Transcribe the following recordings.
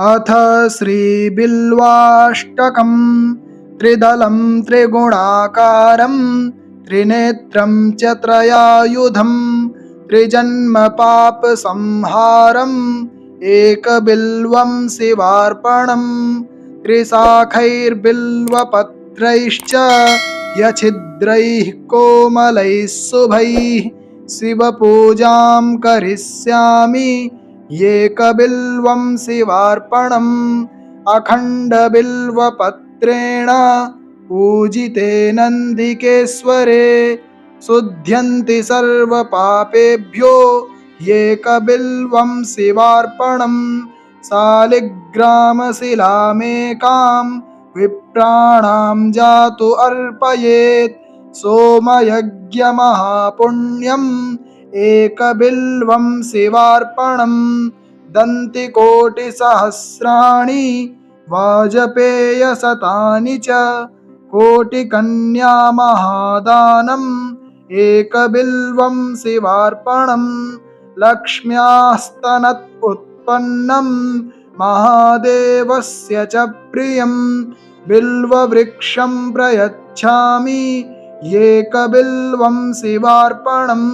अथ श्रीबिल्वाष्टकम् त्रिदलं त्रिगुणाकारं त्रिनेत्रं च त्रयायुधं त्रिजन्मपापसंहारम् एकबिल्वं शिवार्पणम् त्रिशाखैर्बिल्वपत्रैश्च यच्छिद्रैः कोमलैः शुभैः शिवपूजां करिष्यामि एकबिल्वं शिवार्पणम् अखण्डबिल्वपत्रेण पूजिते नन्दिकेश्वरे शुध्यन्ति सर्वपापेभ्यो एकबिल्वं शिवार्पणम् शालिग्रामशिलामेकां विप्राणां जातु अर्पयेत् सोमयज्ञमहापुण्यम् एकबिल्वं शिवार्पणम् दन्तिकोटिसहस्राणि वाजपेयशतानि च कोटिकन्यामहादानम् एकबिल्वं शिवार्पणम् लक्ष्म्यास्तनत् उत्पन्नं महादेवस्य च प्रियं बिल्ववृक्षं प्रयच्छामि एकबिल्वं शिवार्पणम्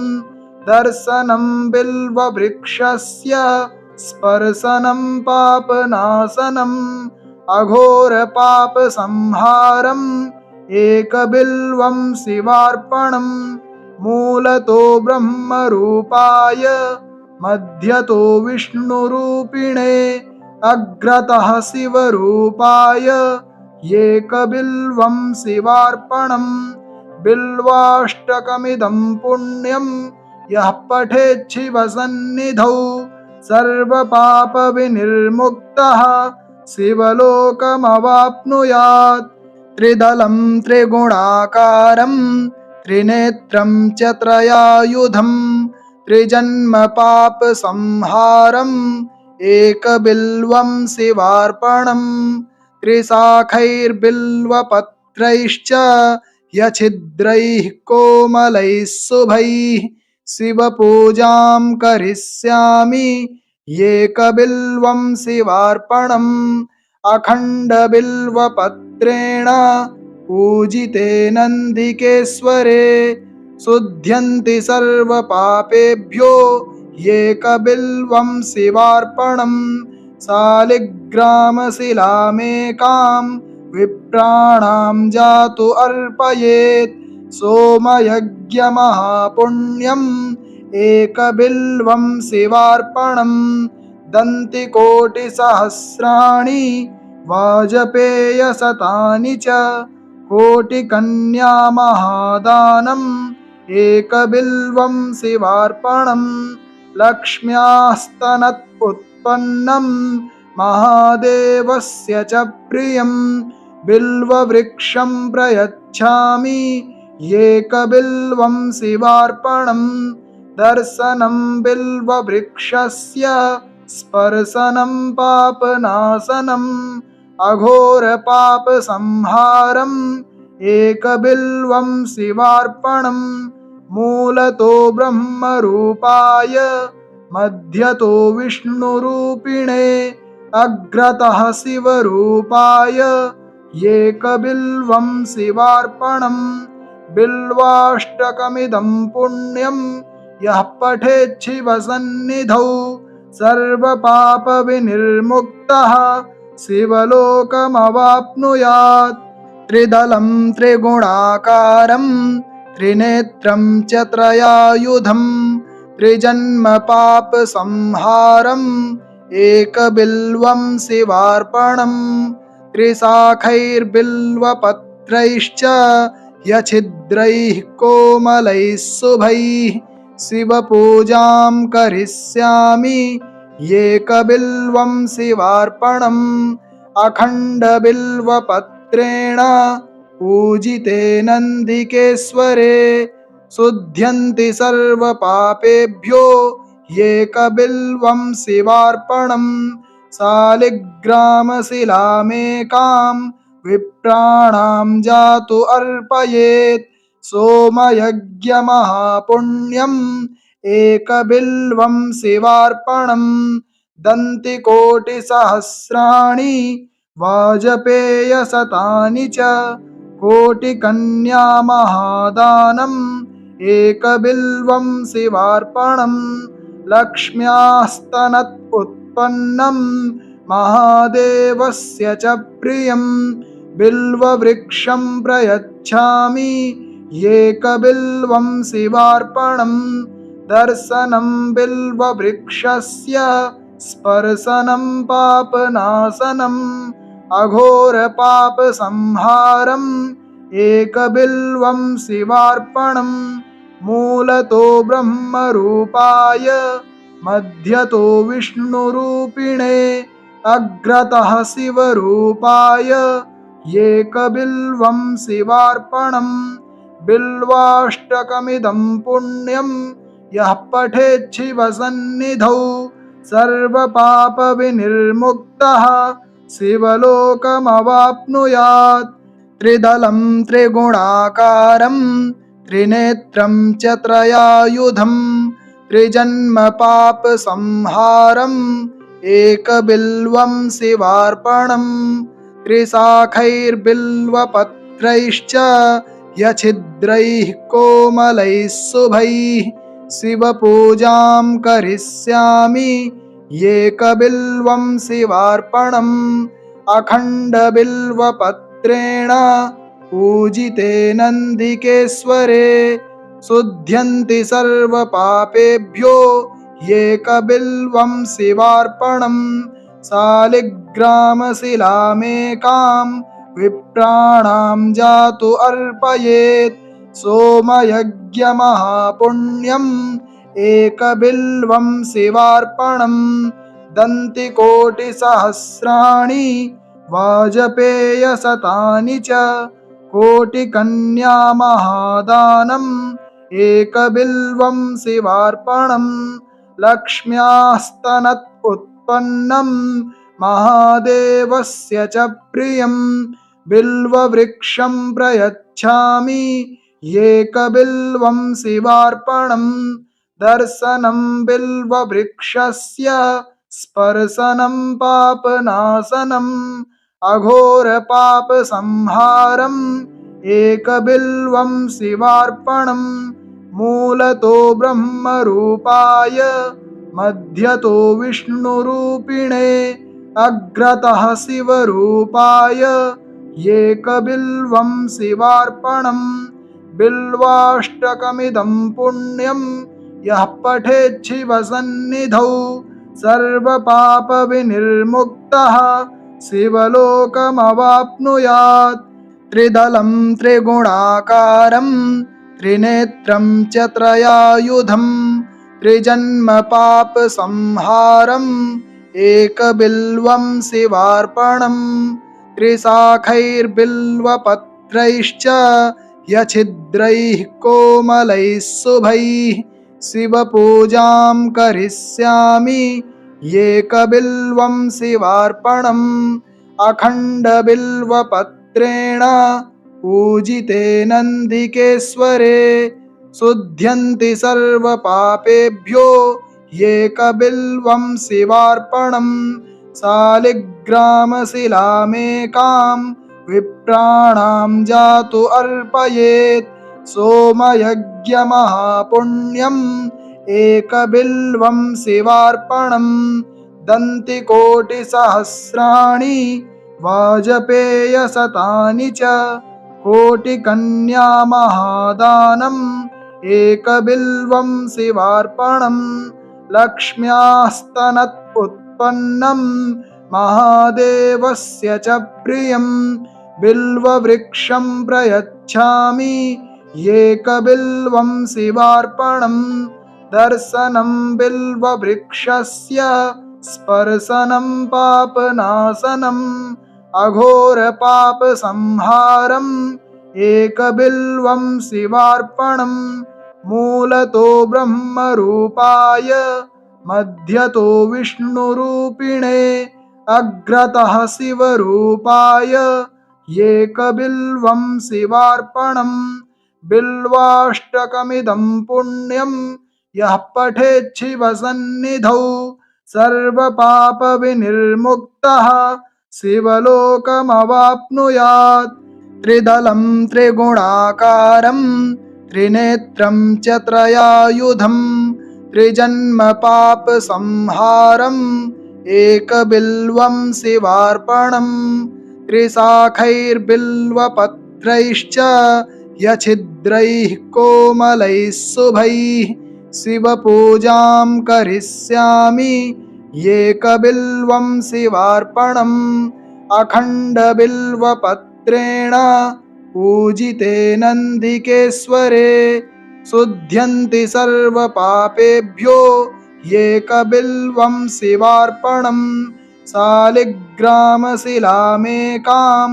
दर्शनं बिल्ववृक्षस्य स्पर्शनं पापनाशनम् अघोरपापसंहारम् एकबिल्वं शिवार्पणम् मूलतो ब्रह्मरूपाय मध्यतो विष्णुरूपिणे अग्रतः शिवरूपाय एकबिल्वं शिवार्पणम् बिल्वाष्टकमिदं पुण्यं यः पठेत् शिवसन्निधौ सर्वपापविनिर्मुक्तः शिवलोकमवाप्नुयात् त्रिदलं त्रिगुणाकारं त्रिनेत्रं च त्रयायुधं त्रिजन्मपापसंहारम् एकबिल्वं शिवार्पणम् त्रिशाखैर्बिल्वपत्रैश्च यच्छिद्रैः कोमलैः शुभैः शिवपूजां करिष्यामि एकबिल्वं शिवार्पणम् अखण्डबिल्वपत्रेण पूजिते नन्दिकेश्वरे शुध्यन्ति सर्वपापेभ्यो एकबिल्वं शिवार्पणम् शालिग्रामशिलामेकां विप्राणां जातु अर्पयेत् सोमयज्ञमहापुण्यम् एकबिल्वं शिवार्पणम् दन्तिकोटिसहस्राणि वाजपेयशतानि च कोटिकन्यामहादानम् एकबिल्वं शिवार्पणम् लक्ष्म्यास्तनत् उत्पन्नं महादेवस्य च प्रियं बिल्ववृक्षं प्रयच्छामि एकबिल्वं शिवार्पणम् दर्शनं बिल्ववृक्षस्य स्पर्शनं पापनाशनम् अघोरपापसंहारम् एकबिल्वं शिवार्पणम् मूलतो ब्रह्मरूपाय मध्यतो विष्णुरूपिणे अग्रतः शिवरूपाय एकबिल्वं शिवार्पणम् बिल्वाष्टकमिदं पुण्यं यः पठेत् शिवसन्निधौ सर्वपापविनिर्मुक्तः शिवलोकमवाप्नुयात् त्रिदलं त्रिगुणाकारं त्रिनेत्रं च त्रयायुधं त्रिजन्मपापसंहारम् एकबिल्वं शिवार्पणम् त्रिशाखैर्बिल्वपत्रैश्च यच्छिद्रैः कोमलैः शुभैः शिवपूजां करिष्यामि एकबिल्वं शिवार्पणम् अखण्डबिल्वपत्रेण पूजिते नन्दिकेश्वरे शुध्यन्ति सर्वपापेभ्यो एकबिल्वं शिवार्पणम् शालिग्रामशिलामेकां विप्राणां जातु अर्पयेत् सोमयज्ञमहापुण्यम् एकबिल्वं शिवार्पणम् दन्तिकोटिसहस्राणि वाजपेयशतानि च कोटिकन्यामहादानम् एकबिल्वं शिवार्पणम् लक्ष्म्यास्तनत् उत्पन्नम् महादेवस्य च प्रियम् बिल्ववृक्षं प्रयच्छामि एकबिल्वं शिवार्पणम् दर्शनं बिल्ववृक्षस्य स्पर्शनं पापनाशनम् अघोरपापसंहारम् एकबिल्वं शिवार्पणम् मूलतो ब्रह्मरूपाय मध्यतो विष्णुरूपिणे अग्रतः शिवरूपाय एकबिल्वं शिवार्पणम् बिल्वाष्टकमिदं पुण्यं यः पठेत् शिवसन्निधौ सर्वपापविनिर्मुक्तः शिवलोकमवाप्नुयात् त्रिदलं त्रिगुणाकारं त्रिनेत्रं च त्रयायुधं त्रिजन्मपापसंहारम् एकबिल्वं शिवार्पणम् त्रिशाखैर्बिल्वपत्रैश्च यच्छिद्रैः कोमलैः शुभैः शिवपूजां करिष्यामि एकबिल्वं शिवार्पणम् अखण्डबिल्वपत्रेण पूजिते नन्दिकेश्वरे शुध्यन्ति सर्वपापेभ्यो एकबिल्वं शिवार्पणम् शालिग्रामशिलामेकां विप्राणां जातु अर्पयेत् सोमयज्ञमहापुण्यम् एकबिल्वं शिवार्पणम् दन्तिकोटिसहस्राणि वाजपेयशतानि च कोटिकन्यामहादानम् एकबिल्वं शिवार्पणम् लक्ष्म्यास्तनत् उत्पन्नम् महादेवस्य च प्रियम् बिल्ववृक्षं प्रयच्छामि एकबिल्वं शिवार्पणम् दर्शनं बिल्ववृक्षस्य स्पर्शनं पापनाशनम् अघोरपापसंहारम् एकबिल्वं शिवार्पणम् मूलतो ब्रह्मरूपाय मध्यतो विष्णुरूपिणे अग्रतः शिवरूपाय एकबिल्वं शिवार्पणम् बिल्वाष्टकमिदं पुण्यं यः पठेत् शिवसन्निधौ सर्वपापविनिर्मुक्तः शिवलोकमवाप्नुयात् त्रिदलं त्रिगुणाकारं त्रिनेत्रं च त्रयायुधं त्रिजन्मपापसंहारम् एकबिल्वं शिवार्पणम् त्रिशाखैर्बिल्वपत्रैश्च यच्छिद्रैः कोमलैः शुभैः शिवपूजां करिष्यामि एकबिल्वं शिवार्पणम् अखण्डबिल्वपत्रेण पूजिते नन्दिकेश्वरे शुध्यन्ति सर्वपापेभ्यो एकबिल्वं शिवार्पणम् शालिग्रामशिलामेकां विप्राणां जातु अर्पयेत् सोमयज्ञमहापुण्यम् एकबिल्वं शिवार्पणम् दन्तिकोटिसहस्राणि वाजपेयशतानि च कोटिकन्यामहादानम् एकबिल्वं शिवार्पणम् लक्ष्म्यास्तनत् उत्पन्नम् महादेवस्य च प्रियम् बिल्ववृक्षं प्रयच्छामि एकबिल्वं शिवार्पणम् दर्शनं बिल्ववृक्षस्य स्पर्शनं पापनाशनम् अघोरपापसंहारम् एकबिल्वं शिवार्पणम् मूलतो ब्रह्मरूपाय मध्यतो विष्णुरूपिणे अग्रतः शिवरूपाय एकबिल्वं शिवार्पणम् बिल्वाष्टकमिदं पुण्यं यः पठेत् शिवसन्निधौ सर्वपापविनिर्मुक्तः शिवलोकमवाप्नुयात्। त्रिदलं त्रिगुणाकारं त्रिनेत्रं च त्रयायुधं त्रिजन्मपापसंहारम् एकबिल्वं शिवार्पणम्। त्रिशाखैर्बिल्वपत्रैश्च यच्छिद्रैः कोमलैः शुभैः शिवपूजां करिष्यामि एकबिल्वं शिवार्पणम्। अखण्डबिल्वपत्रेण पूजितेनन्दिकेश्वरे शुध्यन्ति सर्वपापेभ्यो एकबिल्वं शिवार्पणम्। शालिग्रामशिलामेकां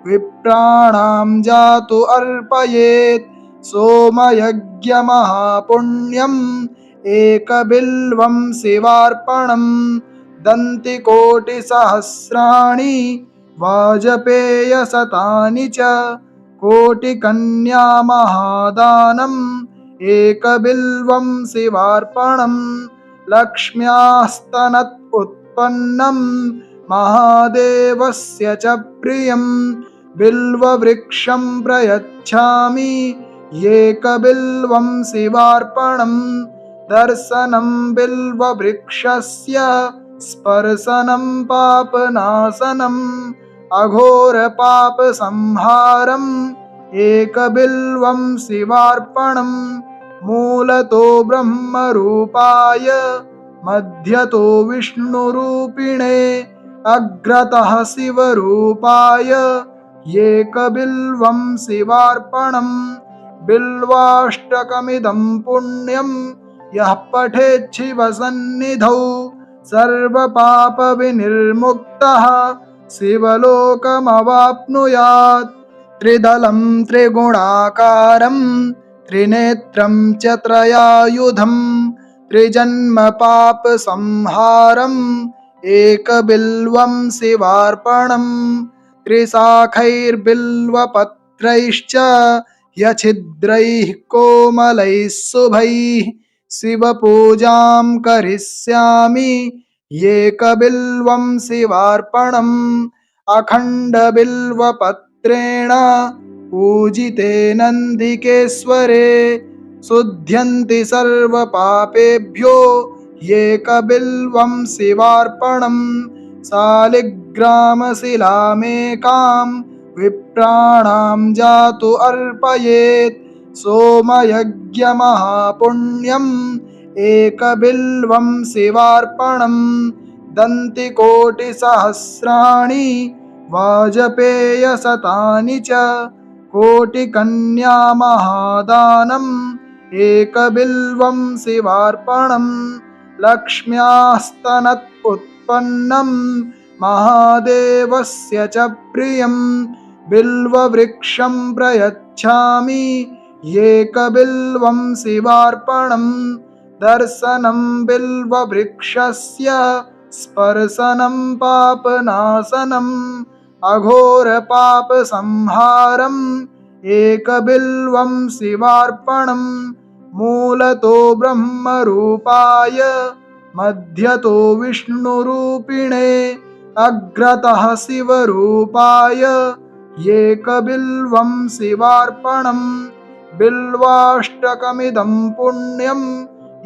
विप्राणां जातु अर्पयेत् सोमयज्ञमहापुण्यम् एकबिल्वं शिवार्पणम्। दन्तिकोटिसहस्राणि वाजपेयशतानि च कोटिकन्यामहादानम् एकबिल्वं शिवार्पणम्। लक्ष्म्यास्तनत् उत्पन्नं महादेवस्य च प्रियम् बिल्ववृक्षं प्रयच्छामि एकबिल्वं शिवार्पणम्। दर्शनं बिल्ववृक्षस्य स्पर्शनं पापनाशनम् अघोरपापसंहारम् एकबिल्वं शिवार्पणम्। मूलतो ब्रह्मरूपाय मध्यतो विष्णुरूपिणे अग्रतः शिवरूपाय एकबिल्वं शिवार्पणम्। बिल्वाष्टकमिदं पुण्यं यः पठेत् शिवसन्निधौ सर्वपापविनिर्मुक्तः शिवलोकमवाप्नुयात्। त्रिदलं त्रिगुणाकारं त्रिनेत्रं च त्रयायुधं त्रिजन्मपापसंहारम् एकबिल्वं शिवार्पणम्। त्रिशाखैर्बिल्वपत्रैश्च यच्छिद्रैः कोमलैः शुभैः शिवपूजां करिष्यामि एकबिल्वं शिवार्पणम्। अखण्डबिल्वपत्रेण पूजितेनन्दिकेश्वरे शुध्यन्ति सर्वपापेभ्यो एकबिल्वं शिवार्पणम्। शालिग्रामशिलामेकां विप्राणां जातु अर्पयेत् सोमयज्ञमहापुण्यम् एकबिल्वं शिवार्पणम्। दन्तिकोटिसहस्राणि वाजपेयशतानि च कोटिकन्यामहादानम् एकबिल्वं शिवार्पणम्। लक्ष्म्यास्तनत् उत्पन्नं महादेवस्य च प्रियम् बिल्ववृक्षं प्रयच्छामि एकबिल्वं शिवार्पणम्। दर्शनं बिल्ववृक्षस्य स्पर्शनं पापनाशनम् अघोरपापसंहारम् एकबिल्वं शिवार्पणम्। मूलतो ब्रह्मरूपाय मध्यतो विष्णुरूपिणे अग्रतः शिवरूपाय एकबिल्वं शिवार्पणम्। बिल्वाष्टकमिदं पुण्यं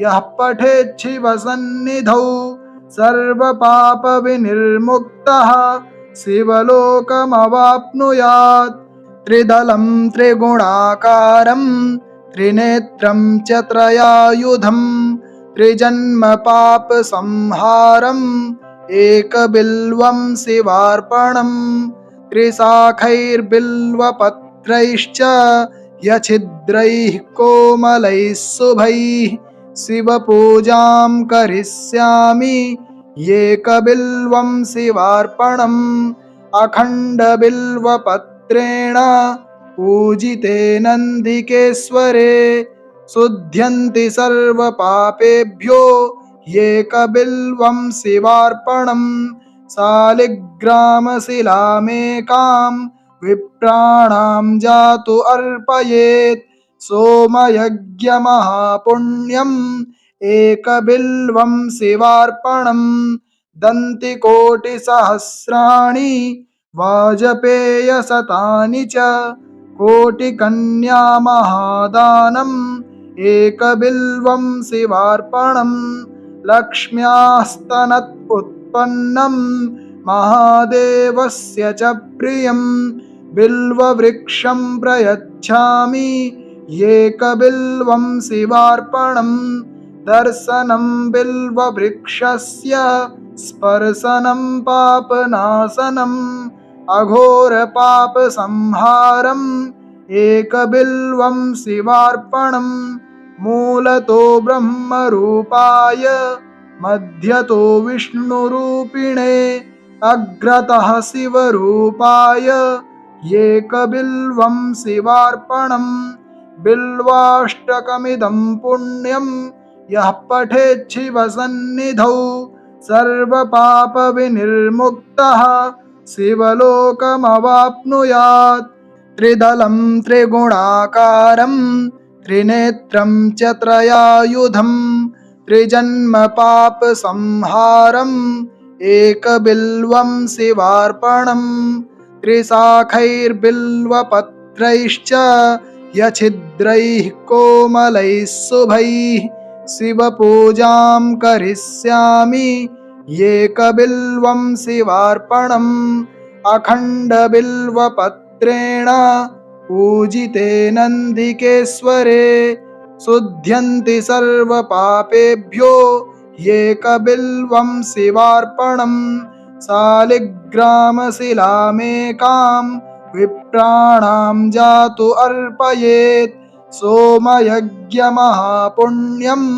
यः पठेत् शिवसन्निधौ सर्वपापविनिर्मुक्तः शिवलोकमवाप्नुयात्। त्रिदलं त्रिगुणाकारं त्रिनेत्रं च त्रयायुधं त्रिजन्मपापसंहारम् एकबिल्वं शिवार्पणम्। त्रिशाखैर्बिल्वपत्रैश्च यच्छिद्रैः कोमलैः शुभैः शिवपूजां करिष्यामि एकबिल्वं शिवार्पणम्। अखण्डबिल्वपत्रेण पूजितेनन्दिकेश्वरे शुध्यन्ति सर्वपापेभ्यो एकबिल्वं शिवार्पणम्। शालिग्रामशिलामेकां विप्राणां जातु अर्पयेत् सोमयज्ञमहापुण्यम् एकबिल्वं शिवार्पणम् दन्तिकोटिसहस्राणि वाजपेयशतानि च कोटिकन्यामहादानम् एकबिल्वं शिवार्पणम् लक्ष्म्यास्तनत् उत्पन्नं महादेवस्य च प्रियं बिल्ववृक्षं प्रयच्छामि एकबिल्वं शिवार्पणम् दर्शनं बिल्ववृक्षस्य स्पर्शनं पापनाशनम् अघोरपापसंहारम् एकबिल्वं शिवार्पणम् मूलतो ब्रह्मरूपाय मध्यतो विष्णुरूपिणे अग्रतः शिवरूपाय एकबिल्वं शिवार्पणम् बिल्वाष्टकमिदं पुण्यं यः पठेत् शिवसन्निधौ सर्वपापविनिर्मुक्तः शिवलोकमवाप्नुयात् त्रिदलं त्रिगुणाकारं त्रिनेत्रं च त्रयायुधं त्रिजन्मपापसंहारम् एकबिल्वं शिवार्पणम् त्रिशाखैर्बिल्वपत्रैश्च यच्छिद्रैः कोमलैः शुभैः शिवपूजां करिष्यामि एकबिल्वं शिवार्पणम् अखण्डबिल्वपत्रेण पूजिते नन्दिकेश्वरे शुध्यन्ति सर्वपापेभ्यो एकबिल्वं शिवार्पणम् शालिग्रामशिलामेकां विप्राणां जातु अर्पयेत् सोमयज्ञमहापुण्यम्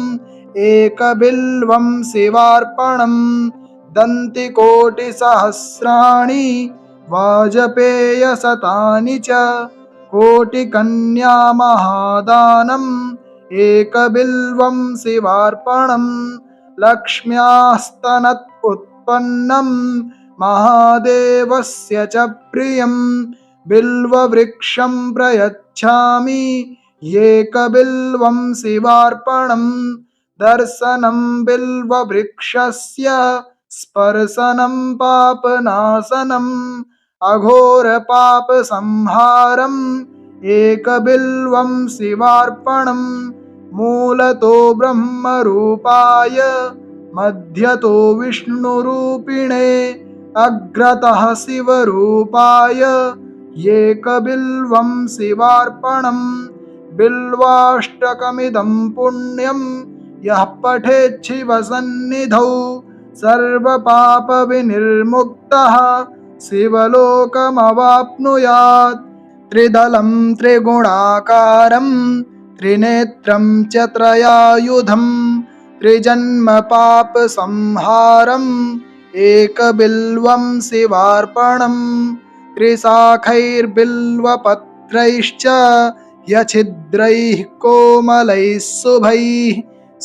एकबिल्वं शिवार्पणम् दन्तिकोटिसहस्राणि वाजपेयशतानि च कोटिकन्यामहादानम् एकबिल्वं शिवार्पणम् लक्ष्म्यास्तनत् उत्पन्नं महादेवस्य च प्रियं बिल्ववृक्षं प्रयच्छामि एकबिल्वं शिवार्पणम् दर्शनं बिल्ववृक्षस्य स्पर्शनं पापनाशनम् अघोरपापसंहारम् एकबिल्वं शिवार्पणम् मूलतो ब्रह्मरूपाय मध्यतो विष्णुरूपिणे अग्रतः शिवरूपाय एकबिल्वं शिवार्पणम् बिल्वाष्टकमिदं पुण्यं यः पठेत् शिवसन्निधौ सर्वपापविनिर्मुक्तः शिवलोकमवाप्नुयात् त्रिदलं त्रिगुणाकारं त्रिनेत्रं च त्रयायुधं त्रिजन्मपापसंहारम् एकबिल्वं शिवार्पणम् त्रिशाखैर्बिल्वपत्रैश्च यच्छिद्रैः कोमलैः शुभैः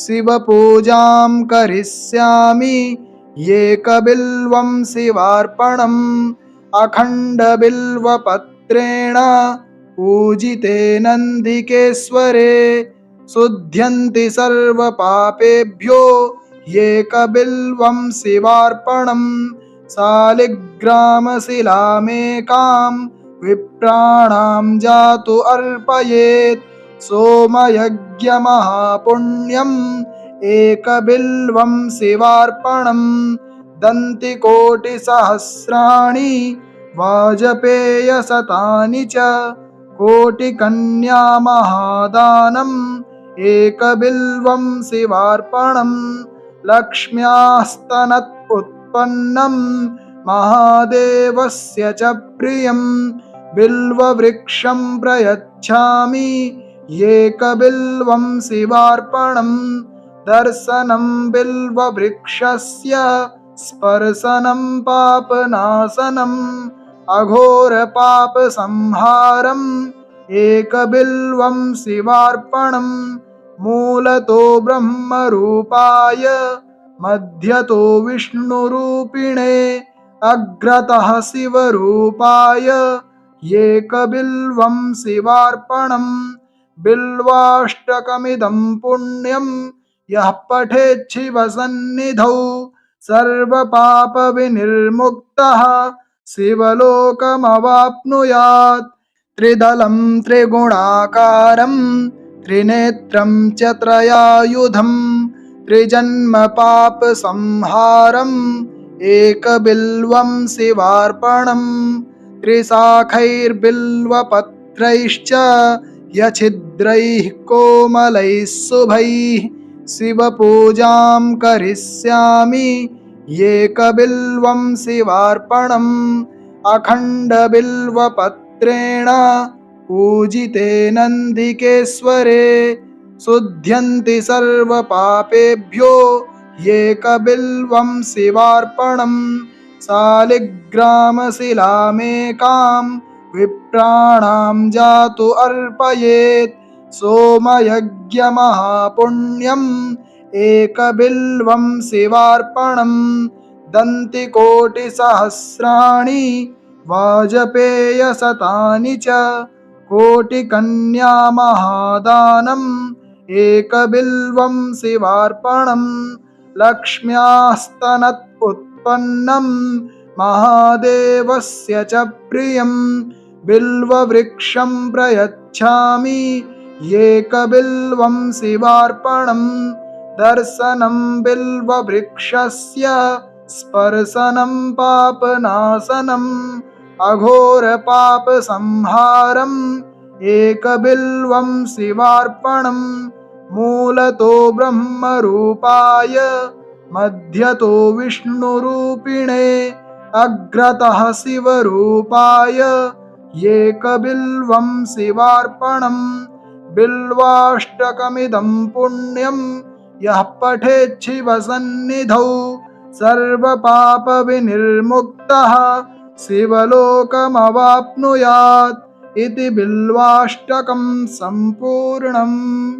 शिवपूजां करिष्यामि एकबिल्वं शिवार्पणम् अखण्डबिल्वपत्रेण पूजिते नन्दिकेश्वरे शुध्यन्ति सर्वपापेभ्यो एकबिल्वं शिवार्पणम् शालिग्रामशिलामेकां विप्राणां जातु अर्पयेत् सोमयज्ञमहापुण्यम् एकबिल्वं शिवार्पणम् दन्तिकोटिसहस्राणि वाजपेयशतानि च कोटिकन्यामहादानम् एकबिल्वं शिवार्पणम् लक्ष्म्यास्तनत् उत्पन्नं महादेवस्य च प्रियं बिल्ववृक्षं प्रयच्छामि एकबिल्वं शिवार्पणम् दर्शनं बिल्ववृक्षस्य स्पर्शनं पापनाशनम् अघोरपापसंहारम् एकबिल्वं शिवार्पणम् मूलतो ब्रह्मरूपाय मध्यतो विष्णुरूपिणे अग्रतः शिवरूपाय एकबिल्वं शिवार्पणम् बिल्वाष्टकमिदं पुण्यं यः पठेत् शिवसन्निधौ सर्वपापविनिर्मुक्तः शिवलोकमवाप्नुयात्। त्रिदलं त्रिगुणाकारं त्रिनेत्रं च त्रयायुधं त्रिजन्म पापसंहारम् एकबिल्वं शिवार्पणम्। त्रिशाखैर्बिल्वपत्रैश्च यच्छिद्रैः कोमलैः शुभैः शिवपूजां करिष्यामि एकबिल्वं शिवार्पणम्। अखण्डबिल्वपत्रेण पूजितेनन्दिकेश्वरे शुध्यन्ति सर्वपापेभ्यो एकबिल्वं शिवार्पणम्। शालिग्रामशिलामेकां विप्राणां जातु अर्पयेत् सोमयज्ञमहापुण्यम् एकबिल्वं शिवार्पणम्। दन्तिकोटिसहस्राणि वाजपेयशतानि च कोटिकन्यामहादानम् एकबिल्वं शिवार्पणम्। लक्ष्म्यास्तनत् उत्पन्नं महादेवस्य च प्रियं बिल्ववृक्षं प्रयच्छामि एकबिल्वं शिवार्पणम्। दर्शनं बिल्ववृक्षस्य स्पर्शनं पापनाशनम् अघोरपापसंहारम् एकबिल्वं शिवार्पणम्। मूलतो ब्रह्मरूपाय मध्यतो विष्णुरूपिणे अग्रतः शिवरूपाय एकबिल्वं शिवार्पणम्। बिल्वाष्टकमिदं पुण्यं यः पठेत् शिवसन्निधौ सर्वपापविनिर्मुक्तः शिवलोकमवाप्नुयात् इति बिल्वाष्टकं सम्पूर्णम्।